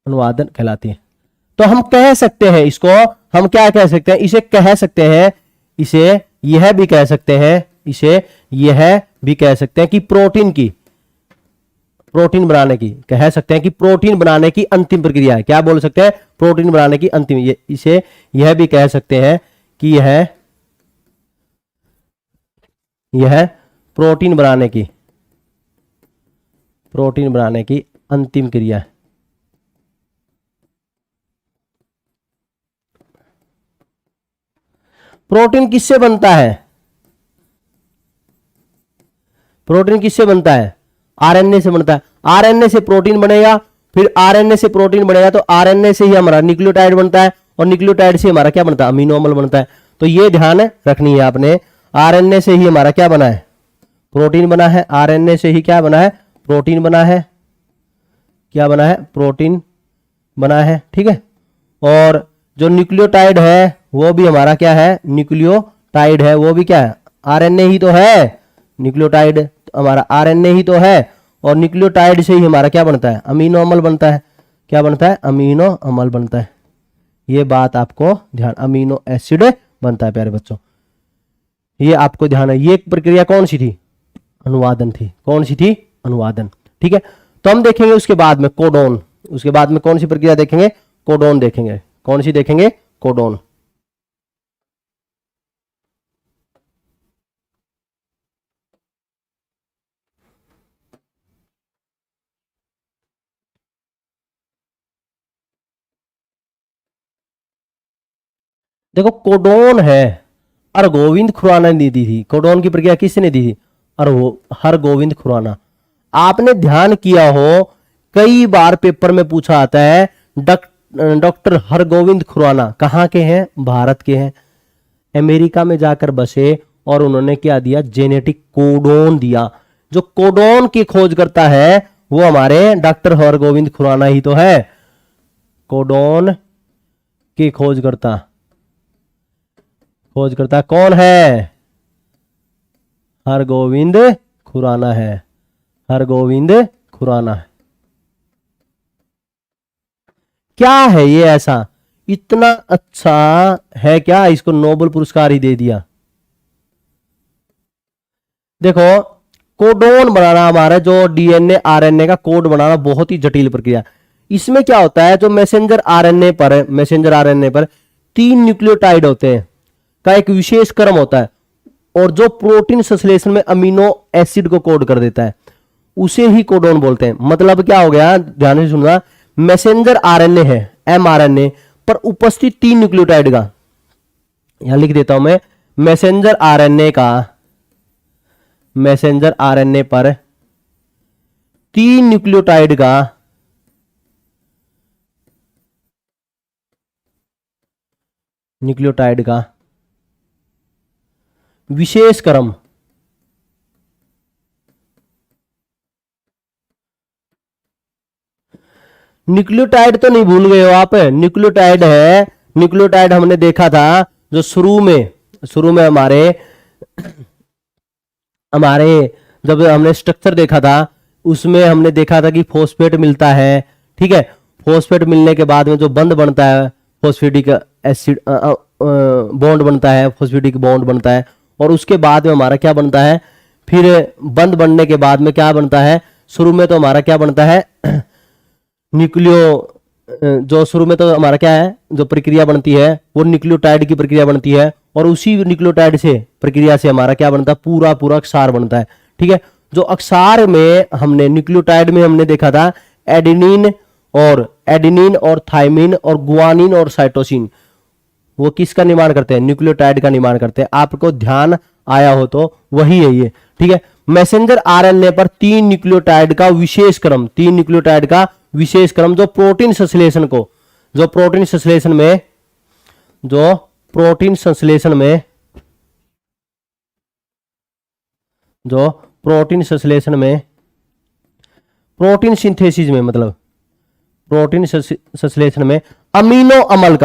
अनुवादन कहलाती है। तो हम कह सकते हैं इसको, हम क्या कह सकते हैं, इसे कह सकते हैं, इसे यह भी कह सकते हैं, इसे यह भी कह सकते हैं कि प्रोटीन बनाने की, कह सकते हैं कि प्रोटीन बनाने की अंतिम प्रक्रिया है। क्या बोल सकते हैं, प्रोटीन बनाने की अंतिम, इसे यह भी कह सकते हैं कि यह प्रोटीन बनाने की अंतिम क्रिया है। प्रोटीन किससे बनता है, प्रोटीन किससे बनता है, आरएनए से बनता है। आरएनए से प्रोटीन बनेगा, फिर आरएनए से प्रोटीन बनेगा तो आरएनए से ही हमारा न्यूक्लियोटाइड बनता है, और न्यूक्लियोटाइड से हमारा क्या बनता है, अमीनो अम्ल बनता है। तो ये ध्यान रखनी है आपने, आरएनए से ही हमारा क्या बना है, प्रोटीन बना है। आरएनए से ही क्या बना है, प्रोटीन बना है। क्या बना है, प्रोटीन बना है। ठीक है, और जो न्यूक्लियोटाइड है वो भी हमारा क्या है, न्यूक्लियोटाइड है, वो भी क्या है, आरएनए ही तो है। न्यूक्लियोटाइड हमारा आरएनए ही तो है, और न्यूक्लियोटाइड से ही हमारा क्या बनता है, अमीनो अम्ल बनता है। क्या बनता है, अमीनो अम्ल बनता है। ये बात आपको ध्यान, अमीनो एसिड बनता है प्यारे बच्चों, ये आपको ध्यान है। ये प्रक्रिया कौन सी थी, अनुवादन थी। कौन सी थी, अनुवादन। ठीक है, तो हम देखेंगे उसके बाद में कोडोन, उसके बाद में कौन सी प्रक्रिया देखेंगे, कोडोन देखेंगे। कौन सी देखेंगे, कोडोन। देखो कोडोन है, हरगोविंद खुराना ने दी थी। कोडोन की प्रक्रिया किसने दी थी? हरगोविंद खुराना। आपने ध्यान किया हो कई बार पेपर में पूछा आता है डॉक्टर हरगोविंद खुराना कहाँ के हैं? भारत के हैं। अमेरिका में जाकर बसे और उन्होंने क्या दिया? जेनेटिक कोडोन दिया। जो कोडोन की खोज करता है वो हमारे डॉक्टर हरगोविंद खुराना ही तो है। कोडोन की खोज करता कौन है? हरगोविंद खुराना है। हरगोविंद खुराना है। क्या है ये ऐसा इतना अच्छा है क्या इसको नोबेल पुरस्कार ही दे दिया? देखो कोडोन बनाना, हमारा जो डीएनए आरएनए का कोड बनाना बहुत ही जटिल प्रक्रिया। इसमें क्या होता है, जो मैसेंजर आरएनए पर 3 न्यूक्लियोटाइड होते हैं का एक विशेष क्रम होता है, और जो प्रोटीन संश्लेषण में अमीनो एसिड को कोड कर देता है उसे ही कोडोन बोलते हैं। मतलब क्या हो गया, ध्यान से सुनना। मैसेंजर आरएनए है, एमआरएनए, पर उपस्थित 3 न्यूक्लियोटाइड का, यहां लिख देता हूं मैं, मैसेंजर आरएनए का, मैसेंजर आरएनए पर 3 न्यूक्लियोटाइड का विशेष क्रम। न्यूक्लियोटाइड तो नहीं भूल गए हो आप? न्यूक्लियोटाइड है, न्यूक्लियोटाइड हमने देखा था जो शुरू में हमारे हमारे जब हमने स्ट्रक्चर देखा था उसमें हमने देखा था कि फॉस्फेट मिलता है। ठीक है, फॉस्फेट मिलने के बाद में जो बंध बनता है, फॉस्फेटिक एसिड बॉन्ड बनता है, फॉस्फेटिक बॉन्ड बनता है, और उसके बाद में हमारा क्या बनता है? फिर बंध बनने के बाद में क्या बनता है? शुरू में तो हमारा क्या बनता है? जो शुरू में तो हमारा क्या है, जो प्रक्रिया बनती है वो न्यूक्लियोटाइड की प्रक्रिया बनती है, और उसी न्यूक्लियोटाइड से प्रक्रिया से हमारा क्या बनता है? पूरा पूरा अक्षार बनता है। ठीक है, जो अक्षार में हमने न्यूक्लियोटाइड में हमने देखा था एडिनिन और थाइमिन और गुआनिन और साइटोसिन, वो किसका निर्माण करते हैं? न्यूक्लियोटाइड का निर्माण करते हैं। आपको ध्यान आया हो तो वही है ये। ठीक है, मैसेंजर आरएनए पर 3 न्यूक्लियोटाइड का विशेष क्रम, 3 न्यूक्लियोटाइड का विशेष क्रम जो प्रोटीन संश्लेषण को, जो प्रोटीन संश्लेषण में जो प्रोटीन संश्लेषण में जो प्रोटीन संश्लेषण में प्रोटीन सिंथेसिस में, मतलब प्रोटीन संश्लेषण में अमीनो अमल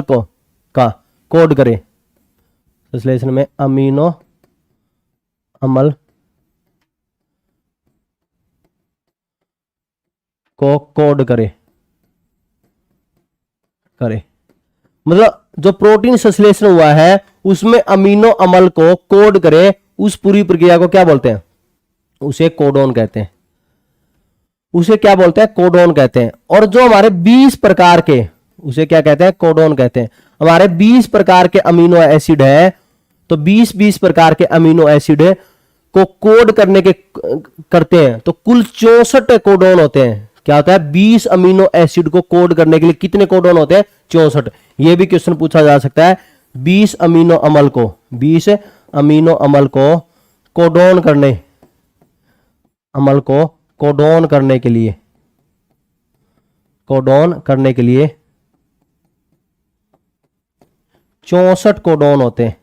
को का कोड करे। संश्लेषण में अमीनो अमल को कोड करे मतलब जो प्रोटीन संश्लेषण हुआ है उसमें अमीनो अमल को कोड करे, उस पूरी प्रक्रिया को क्या बोलते हैं? उसे कोडोन कहते हैं। उसे क्या बोलते हैं? कोडोन कहते हैं। और जो हमारे 20 प्रकार के, उसे क्या कहते हैं? कोडोन कहते हैं। हमारे 20 प्रकार के अमीनो एसिड है, तो 20 प्रकार के अमीनो एसिड को कोड करते हैं तो कुल 64 कोडोन होते हैं। क्या होता है? 20 अमीनो एसिड को कोड करने के लिए कितने कोडोन होते हैं? 64। ये भी क्वेश्चन पूछा जा सकता है। 20 अमीनो अमल को कोडोन करने के लिए 64 कोडोन होते हैं।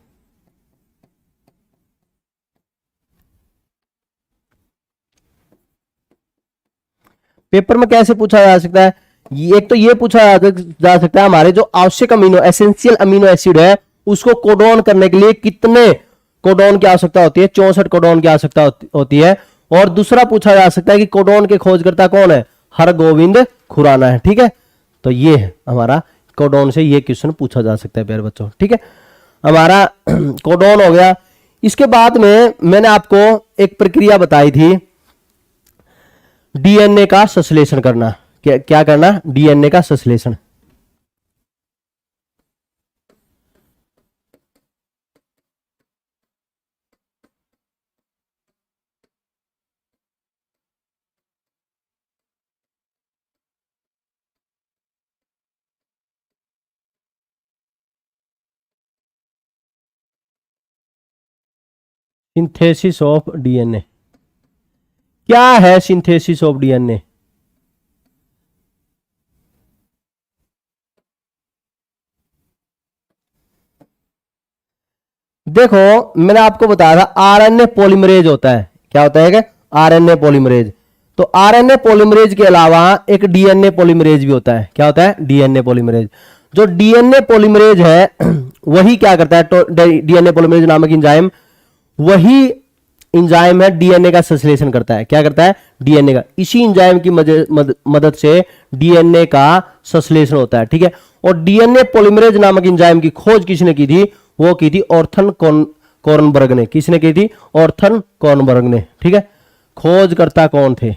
पेपर में कैसे पूछा जा सकता है? एक तो ये पूछा जा सकता है हमारे जो आवश्यक एसेंशियल अमीनो एसिड है उसको कोडोन करने के लिए कितने कोडोन की आवश्यकता होती है? 64 कोडोन की आवश्यकता होती है। और दूसरा पूछा जा सकता है कि कोडोन के खोजकर्ता कौन है? हरगोविंद खुराना है। ठीक है, तो ये है हमारा कोडोन से ये क्वेश्चन पूछा जा सकता है प्यारे बच्चों। ठीक है, हमारा कोडोन हो गया। इसके बाद में मैंने आपको एक प्रक्रिया बताई थी डीएनए का संश्लेषण करना। क्या करना? डीएनए का संश्लेषण। Synthesis of DNA. क्या है सिंथेसिस ऑफ डीएनए? देखो मैंने आपको बताया था आरएनए पॉलीमरेज होता है। क्या होता है? RNA polymerase. तो आरएनए पॉलीमरेज के अलावा एक डीएनए पॉलीमरेज भी होता है। क्या होता है? DNA polymerase. जो डीएनए पॉलीमरेज है वही क्या करता है? डीएनए पॉलीमरेज नामक एंजाइम वही एंजाइम है डीएनए का संश्लेषण करता है। क्या करता है? डीएनए का। इसी एंजाइम की मदद से डीएनए का संश्लेषण होता है। ठीक है। और डीएनए पॉलीमरेज नामक एंजाइम की खोज किसने की थी? वो की थी ऑर्थन कॉर्नबर्ग ने। किसने की थी? ऑर्थन कॉर्नबर्ग ने। ठीक है। खोजकर्ता कौन थे?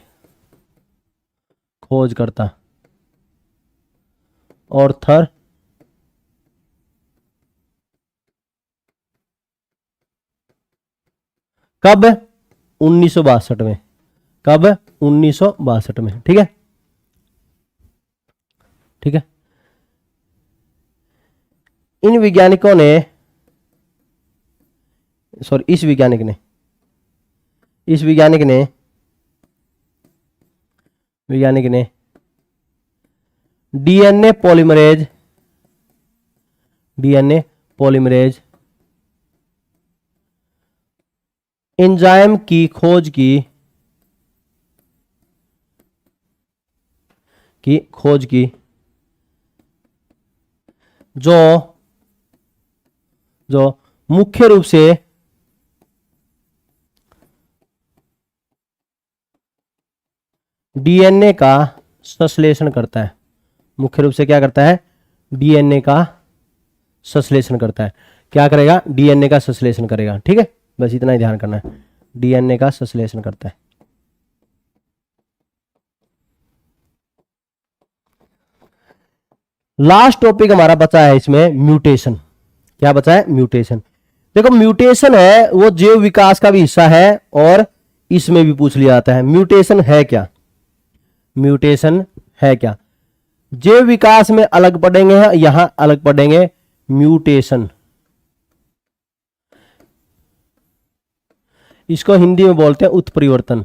खोजकर्ता ऑर्थर कब? 1962 में। कब? 1962 में। ठीक है। ठीक है। इन वैज्ञानिकों ने इस वैज्ञानिक ने डीएनए पॉलीमरेज एंजाइम की खोज की जो मुख्य रूप से डीएनए का संश्लेषण करता है। मुख्य रूप से क्या करता है? डीएनए का संश्लेषण करता है। क्या करेगा? डीएनए का संश्लेषण करेगा। ठीक है। बस इतना ही ध्यान करना है। डीएनए का संश्लेषण करता है। लास्ट टॉपिक हमारा बचा है इसमें म्यूटेशन। क्या बचा है? म्यूटेशन। देखो म्यूटेशन है वो जैव विकास का भी हिस्सा है और इसमें भी पूछ लिया जाता है। म्यूटेशन है क्या? म्यूटेशन है क्या? जैव विकास में अलग पढ़ेंगे, यहां अलग पढ़ेंगे। म्यूटेशन इसको हिंदी में बोलते हैं उत्परिवर्तन।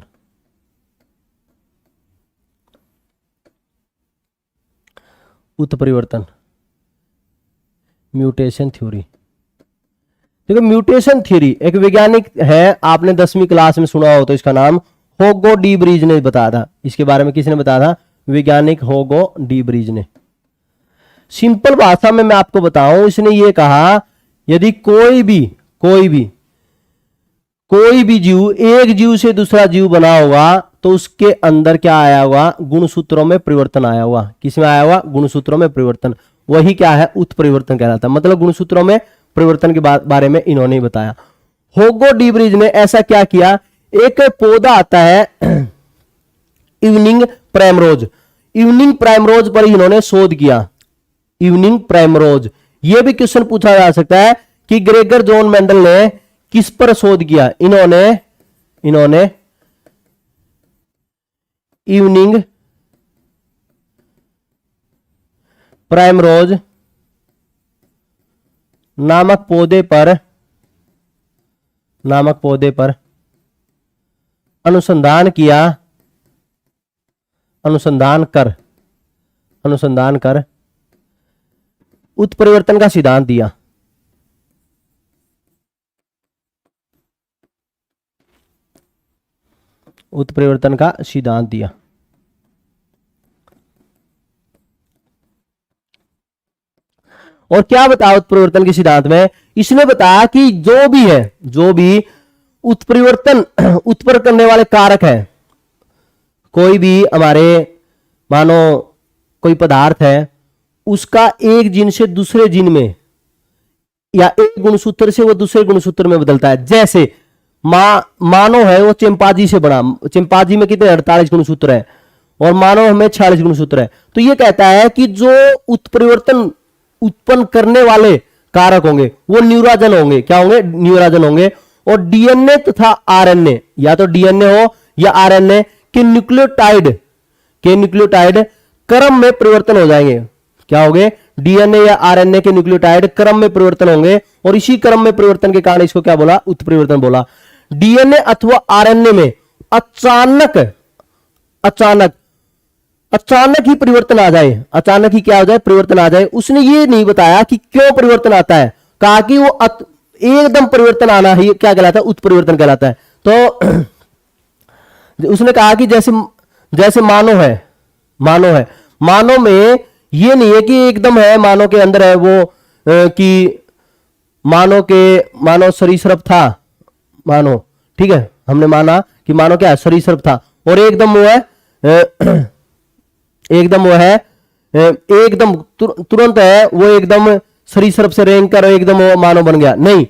उत्परिवर्तन, म्यूटेशन थ्योरी। देखो म्यूटेशन थ्योरी एक वैज्ञानिक है, आपने 10वीं क्लास में सुना हो तो इसका नाम होगो डी ब्रीज ने बताया था। इसके बारे में किसने बताया था? वैज्ञानिक होगो डी ब्रीज ने। सिंपल भाषा में मैं आपको बताऊं, इसने ये कहा यदि कोई भी जीव एक जीव से दूसरा जीव बना होगा तो उसके अंदर क्या आया होगा? गुणसूत्रों में परिवर्तन आया हुआ। किसमें आया हुआ? गुणसूत्रों में परिवर्तन। वही क्या है? उत्परिवर्तन कहलाता है। मतलब गुणसूत्रों में परिवर्तन के बारे में इन्होंने बताया। होगो डी ब्रीज ने ऐसा क्या किया? एक पौधा आता है इवनिंग प्राइमरोज। इवनिंग प्राइमरोज पर इन्होंने शोध किया। Evening primrose. यह भी क्वेश्चन पूछा जा सकता है कि ग्रेगर जॉन मेंडल ने किस पर शोध किया? इन्होंने इवनिंग प्राइमरोज नामक पौधे पर अनुसंधान कर उत्परिवर्तन का सिद्धांत दिया। उत्परिवर्तन का सिद्धांत दिया। और क्या बताया उत्परिवर्तन के सिद्धांत में? इसने बताया कि जो भी उत्परिवर्तन उत्पन्न करने वाले कारक है, कोई भी हमारे मानो कोई पदार्थ है, उसका एक जीन से दूसरे जीन में या एक गुणसूत्र से वो दूसरे गुणसूत्र में बदलता है। जैसे मानव है वो चिंपांजी से बना, चिंपांजी में कितने 48 गुणसूत्र है और मानव में 46 गुणसूत्र है। तो ये कहता है कि जो उत्परिवर्तन उत्पन्न करने वाले कारक होंगे वो न्यूराजन होंगे। क्या होंगे? न्यूराजन होंगे। और डीएनए तथा आरएनए, या तो डीएनए हो या आरएनए के न्यूक्लियोटाइड क्रम में परिवर्तन हो जाएंगे। क्या होंगे? डीएनए या आरएनए के न्यूक्लियोटाइड क्रम में परिवर्तन होंगे और इसी क्रम में परिवर्तन के कारण इसको क्या बोला? उत्परिवर्तन बोला। डीएनए अथवा आरएनए में अचानक अचानक अचानक ही परिवर्तन आ जाए, अचानक ही क्या हो जाए, परिवर्तन आ जाए। उसने ये नहीं बताया कि क्यों परिवर्तन आता है, कहा कि वो एकदम परिवर्तन आना ही क्या कहलाता है, उत्परिवर्तन कहलाता है। तो उसने कहा कि जैसे जैसे मानव है, मानव में ये नहीं है कि एकदम है, मानव के अंदर है वो कि मानव सरीसृप था, मानव, ठीक है, हमने माना कि मानव क्या है, सरीसृप था, और एकदम वो है एकदम तुरंत है वो एकदम सरीसृप से रेंग कर एकदम वो मानव बन गया, नहीं।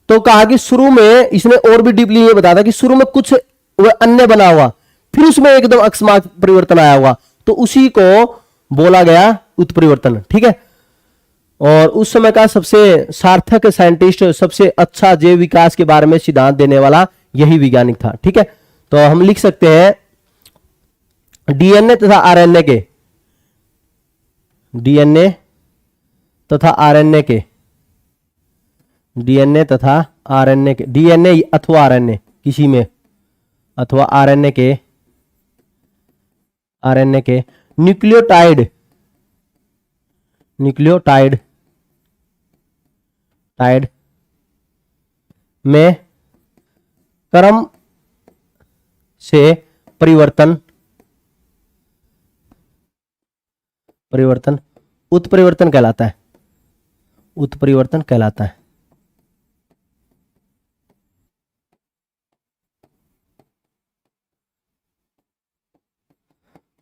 तो कहा कि शुरू में इसने और भी डीपली ये बताया था कि शुरू में कुछ वह अन्य बना हुआ, फिर उसमें एकदम अकस्मात परिवर्तन आया हुआ, तो उसी को बोला गया उत्परिवर्तन, ठीक है। और उस समय का सबसे सार्थक साइंटिस्ट, सबसे अच्छा जैव विकास के बारे में सिद्धांत देने वाला यही वैज्ञानिक था, ठीक है। तो हम लिख सकते हैं डीएनए तथा आरएनए के, डीएनए तथा आरएनए के, डीएनए तथा आरएनए के, डीएनए अथवा आरएनए किसी में, अथवा आरएनए के, आरएनए के न्यूक्लियोटाइड, न्यूक्लियोटाइड टाइड में क्रम से परिवर्तन, परिवर्तन उत्परिवर्तन कहलाता है, उत्परिवर्तन कहलाता है।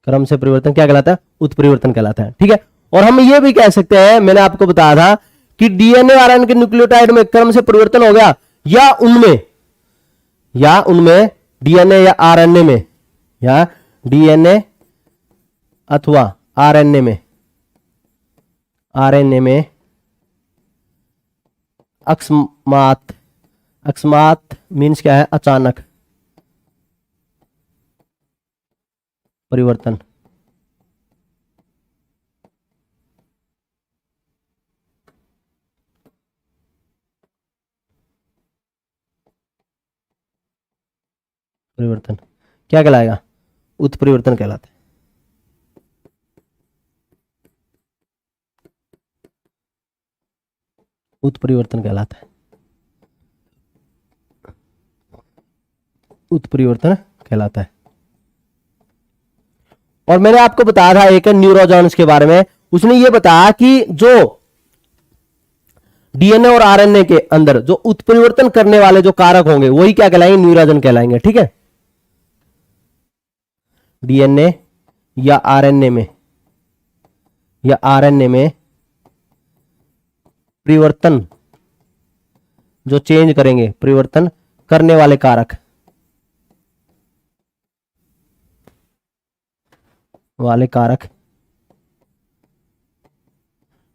क्रम से परिवर्तन क्या कहलाता है, उत्परिवर्तन कहलाता है, ठीक है। और हम ये भी कह सकते हैं, मैंने आपको बताया था कि डीएनए आरएनए के न्यूक्लियोटाइड में क्रम से परिवर्तन हो गया, या उनमें डीएनए या आरएनए में, या डीएनए अथवा आरएनए में, आरएनए में अकस्मात, अकस्मात मीन्स क्या है, अचानक परिवर्तन, परिवर्तन क्या कहलाएगा, उत्परिवर्तन कहलाता है। उत्परिवर्तन कहलाता है, उत्परिवर्तन कहलाता है। और मैंने आपको बताया था एक न्यूरोजॉन्स के बारे में, उसने ये बताया कि जो डीएनए और आरएनए के अंदर जो उत्परिवर्तन करने वाले जो कारक होंगे वही क्या कहलाएंगे, न्यूरोजन कहलाएंगे, ठीक है। डीएनए या आरएनए में, या आरएनए में परिवर्तन जो चेंज करेंगे, परिवर्तन करने वाले कारक, वाले कारक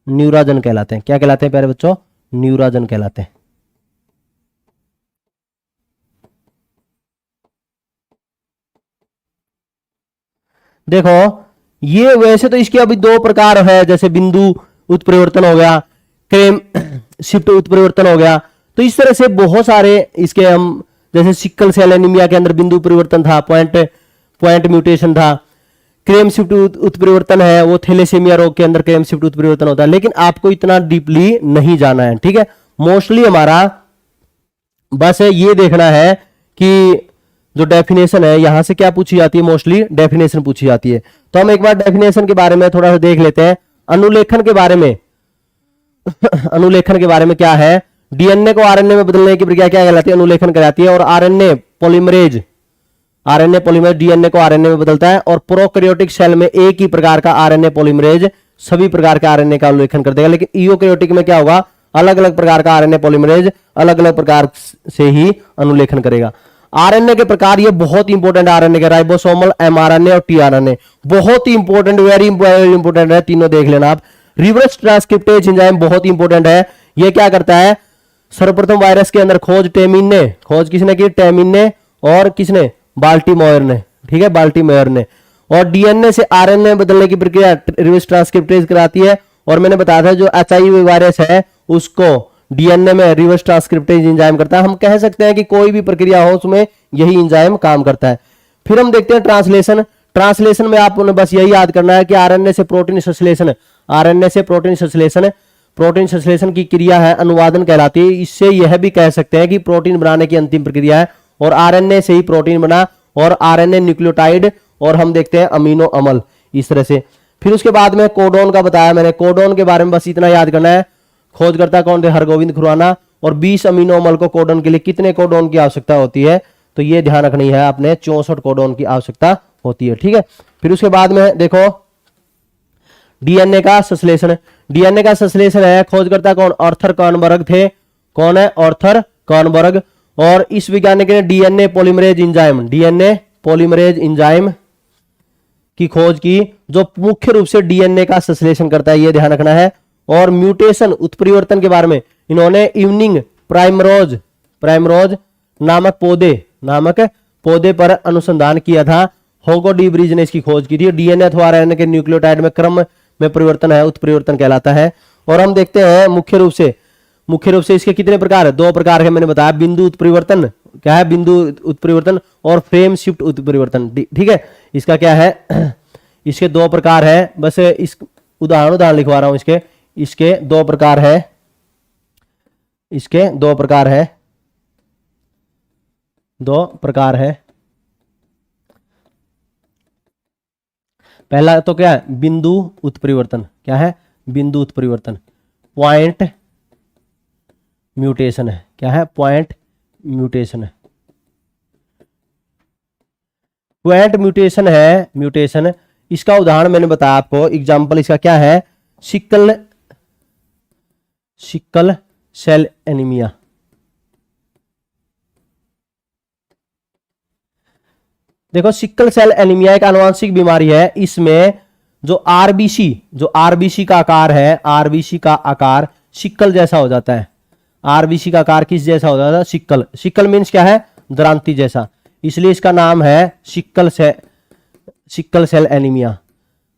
न्यूरोजन कहलाते हैं। क्या कहलाते हैं प्यारे बच्चों, न्यूरोजन कहलाते हैं। देखो ये वैसे तो इसके अभी दो प्रकार है, जैसे बिंदु उत्परिवर्तन हो गया, क्रेम शिफ्ट उत्परिवर्तन हो गया, तो इस तरह से बहुत सारे इसके हम, जैसे सिकल सेल एनीमिया के अंदर बिंदु परिवर्तन था, पॉइंट म्यूटेशन था। क्रेम शिफ्ट उत्परिवर्तन है वो थैलेसेमिया रोग के अंदर क्रेम शिफ्ट उत्परिवर्तन होता है, लेकिन आपको इतना डीपली नहीं जाना है, ठीक है। मोस्टली हमारा बस ये देखना है कि जो डेफिनेशन है यहां से क्या पूछी जाती है, मोस्टली डेफिनेशन पूछी जाती है। तो हम एक बार डेफिनेशन के बारे में थोड़ा सा देख लेते हैं। अनुलेखन के बारे में अनुलेखन के बारे में क्या है, डीएनए को आरएनए में बदलने की प्रक्रिया क्या कहलाती है, अनुलेखन कहलाती है। और RNA polymerase, RNA polymerase DNA को आरएनए में बदलता है, और प्रोकैरियोटिक सेल में एक ही प्रकार का आरएनए पॉलीमरेज सभी प्रकार के आरएनए का अनुलेखन कर देगा। लेकिन यूकैरियोटिक में क्या होगा, अलग अलग प्रकार का आरएनए पॉलीमरेज अलग अलग प्रकार से ही अनुलेखन करेगा। आरएनए के प्रकार ये बहुत इंपॉर्टेंट, आरएनए के राइबोसोमल, एमआरएनए और टीआरएनए बहुत ही इंपॉर्टेंट, वेरी इंपॉर्टेंट है, तीनों देख लेना आप। रिवर्स ट्रांसक्रिप्टेज एंजाइम बहुत इंपॉर्टेंट है, ये क्या करता है, सर्वप्रथम वायरस के अंदर खोज टेमिन ने, खोज किसने की, टेमिन ने, और किसने, बाल्टीमोयर ने, ठीक है, बाल्टीमोयर ने। और डीएनए से आरएनए बदलने की प्रक्रिया रिवर्स ट्रांसक्रिप्टेज कराती है। और मैंने बताया था जो एचआईवी वायरस है उसको डीएनए में रिवर्स ट्रांसक्रिप्टेज एंजाइम करता है। हम कह सकते हैं कि कोई भी प्रक्रिया हो उसमें यही एंजाइम काम करता है। फिर हम देखते हैं ट्रांसलेशन। ट्रांसलेशन में आपने बस यही याद करना है कि आरएनए से प्रोटीन संश्लेषण, आरएनए से प्रोटीन संश्लेषण, प्रोटीन संश्लेषण की क्रिया है अनुवादन कहलाती है। इससे यह भी कह सकते हैं कि प्रोटीन बनाने की अंतिम प्रक्रिया है, और आरएनए से ही प्रोटीन बना, और आरएनए न्यूक्लियोटाइड, और हम देखते हैं अमीनो अम्ल, इस तरह से। फिर उसके बाद में कोडोन का बताया मैंने, कोडोन के बारे में बस इतना याद करना है। खोजकर्ता कौन थे? हरगोविंद खुराना। और 20 अमीनो अम्ल को कोडोन के लिए कितने कोडोन की आवश्यकता होती है? तो ये ध्यान रखनी है आपने, 64 कोडोन की आवश्यकता होती है। ठीक है, फिर उसके बाद में देखो डीएनए का संश्लेषण। डीएनए का संश्लेषण है, खोजकर्ता कौन? आर्थर कॉर्नबर्ग थे। कौन है? Arthur Kornberg. और इस वैज्ञानिक ने DNA polymerase enzyme, DNA polymerase enzyme की खोज की, जो मुख्य रूप से डीएनए का संश्लेषण करता है, यह ध्यान रखना है। और म्यूटेशन, उत्परिवर्तन के बारे में इन्होंने इवनिंग प्राइमरोज नामक पौधे पर अनुसंधान किया था। होगो डी ब्रिज ने इसकी खोज की थी। डीएनए अथवा आरएनए के न्यूक्लियोटाइड में क्रम में परिवर्तन है, उत्परिवर्तन कहलाता है। और हम देखते हैं मुख्य रूप से इसके कितने प्रकार है? 2 प्रकार है, मैंने बताया। बिंदु उत्परिवर्तन, क्या है? बिंदु उत्परिवर्तन और फ्रेम शिफ्ट उत्परिवर्तन। ठीक है, इसका क्या है? इसके 2 प्रकार है। बस इस उदाहरण लिखवा रहा हूं। इसके 2 प्रकार है, इसके 2 प्रकार है, 2 प्रकार है। पहला तो क्या है? बिंदु उत्परिवर्तन। क्या है? बिंदु उत्परिवर्तन। पॉइंट म्यूटेशन है। क्या है? पॉइंट म्यूटेशन है। पॉइंट म्यूटेशन है, म्यूटेशन। इसका उदाहरण मैंने बताया आपको, एग्जांपल इसका क्या है? Sickle cell anaemia. देखो, सिकल सेल एनीमिया एक आनुवंशिक बीमारी है। इसमें जो आरबीसी का आकार है, आरबीसी का आकार सिकल जैसा हो जाता है। आरबीसी का आकार किस जैसा हो जाता है? सिकल मीन्स क्या है? द्रांति जैसा। इसलिए इसका नाम है सिकल सेल एनीमिया।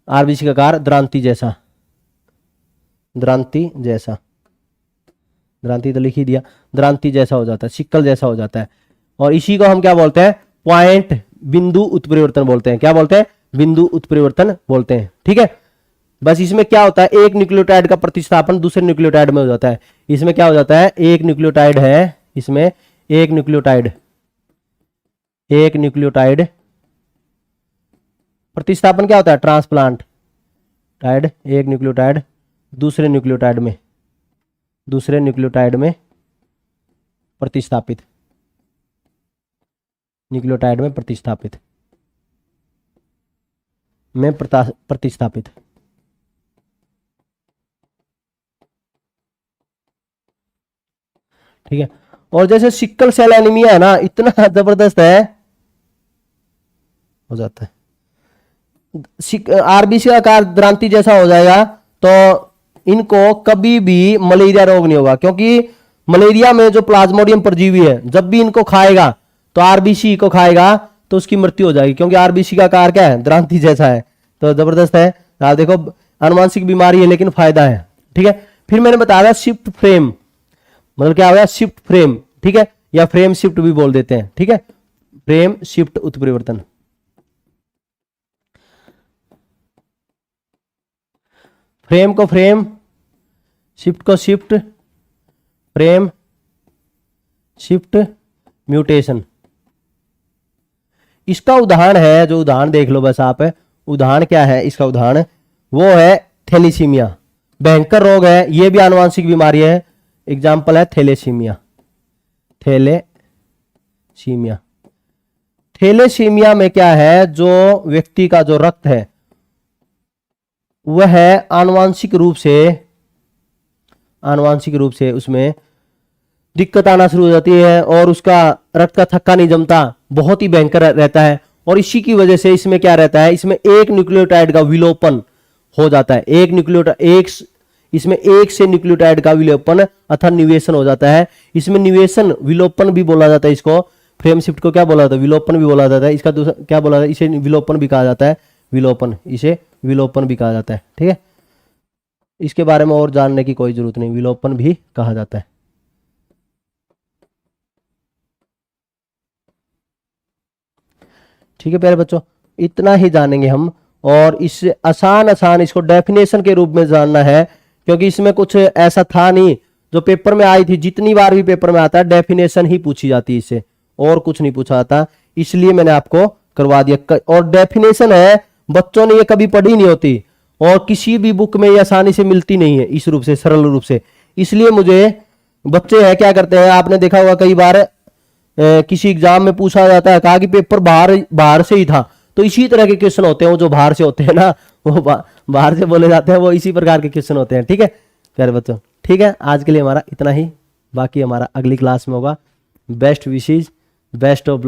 आरबीसी का आकार द्रांति जैसा, द्रांति तो लिख ही दिया, द्रांति जैसा हो जाता है, सिकल जैसा हो जाता है। और इसी को हम क्या बोलते हैं? पॉइंट, बिंदु उत्परिवर्तन बोलते हैं। क्या बोलते हैं? बिंदु उत्परिवर्तन बोलते हैं। ठीक है, बस इसमें क्या होता है? एक न्यूक्लियोटाइड का प्रतिस्थापन दूसरे न्यूक्लियोटाइड में हो जाता है। इसमें क्या हो जाता है? एक न्यूक्लियोटाइड है, इसमें एक न्यूक्लियोटाइड प्रतिस्थापन क्या होता है? ट्रांसप्लांट टाइड, एक न्यूक्लियोटाइड दूसरे न्यूक्लियोटाइड में प्रतिस्थापित, न्यूक्लियोटाइड में प्रतिस्थापित, ठीक है। और जैसे सिकल सेल एनीमिया है ना, इतना जबरदस्त है, हो जाता है। आरबीसी का आकार द्रांति जैसा हो जाएगा तो इनको कभी भी मलेरिया रोग नहीं होगा, क्योंकि मलेरिया में जो प्लाज्मोडियम परजीवी है, जब भी इनको खाएगा तो आरबीसी को खाएगा तो उसकी मृत्यु हो जाएगी, क्योंकि आरबीसी का आकार क्या है? द्रांति जैसा है। तो जबरदस्त है। आप देखो, आनुवंशिक बीमारी है लेकिन फायदा है। ठीक है, फिर मैंने बताया शिफ्ट फ्रेम, मतलब क्या होगा? Shift frame. ठीक है, या फ्रेम शिफ्ट भी बोल देते हैं। ठीक है, फ्रेम शिफ्ट उत्परिवर्तन। फ्रेम को फ्रेम, शिफ्ट को शिफ्ट, फ्रेम शिफ्ट म्यूटेशन। इसका उदाहरण है, जो उदाहरण देख लो बस आप, उदाहरण क्या है इसका? उदाहरण वो है थैलेसीमिया, भयंकर रोग है, यह भी आनुवंशिक बीमारी है। एग्जाम्पल है थैलेसीमिया। थैलेसीमिया में क्या है? जो व्यक्ति का जो रक्त है वह आनुवंशिक रूप से उसमें दिक्कत आना शुरू हो जाती है और उसका रक्त का थक्का नहीं जमता, बहुत ही भयंकर रहता है। और इसी की वजह से इसमें क्या रहता है? इसमें एक न्यूक्लियोटाइड का विलोपन हो जाता है। इसमें एक से न्यूक्लियोटाइड का विलोपन अथवा निवेशन हो जाता है। इसमें निवेशन, विलोपन भी बोला जाता है इसको। फ्रेम शिफ्ट को क्या बोला जाता है? विलोपन भी बोला जाता है। इसका दूसरा क्या बोला जाता है? इसे विलोपन भी कहा जाता है। इसे विलोपन भी कहा जाता है। ठीक है, इसके बारे में और जानने की कोई जरूरत नहीं, विलोपन भी कहा जाता है। ठीक है प्यारे बच्चों, इतना ही जानेंगे हम। और इससे आसान आसान इसको डेफिनेशन के रूप में जानना है, क्योंकि इसमें कुछ ऐसा था नहीं जो पेपर में आई थी। जितनी बार भी पेपर में आता है डेफिनेशन ही पूछी जाती है इससे, और कुछ नहीं पूछा जाता, इसलिए मैंने आपको करवा दिया। और डेफिनेशन है, बच्चों ने ये कभी पढ़ी नहीं होती और किसी भी बुक में ये आसानी से मिलती नहीं है इस रूप से, सरल रूप से। इसलिए मुझे बच्चे हैं क्या करते हैं, आपने देखा होगा कई बार किसी एग्जाम में पूछा जाता है, कहा कि पेपर बाहर से ही था, तो इसी तरह के क्वेश्चन होते हैं वो जो बाहर से होते हैं ना, वो बाहर से बोले जाते हैं, वो इसी प्रकार के क्वेश्चन होते हैं। ठीक है प्यारे बच्चों, ठीक है, आज के लिए हमारा इतना ही, बाकी हमारा अगली क्लास में होगा। Best wishes, best of luck.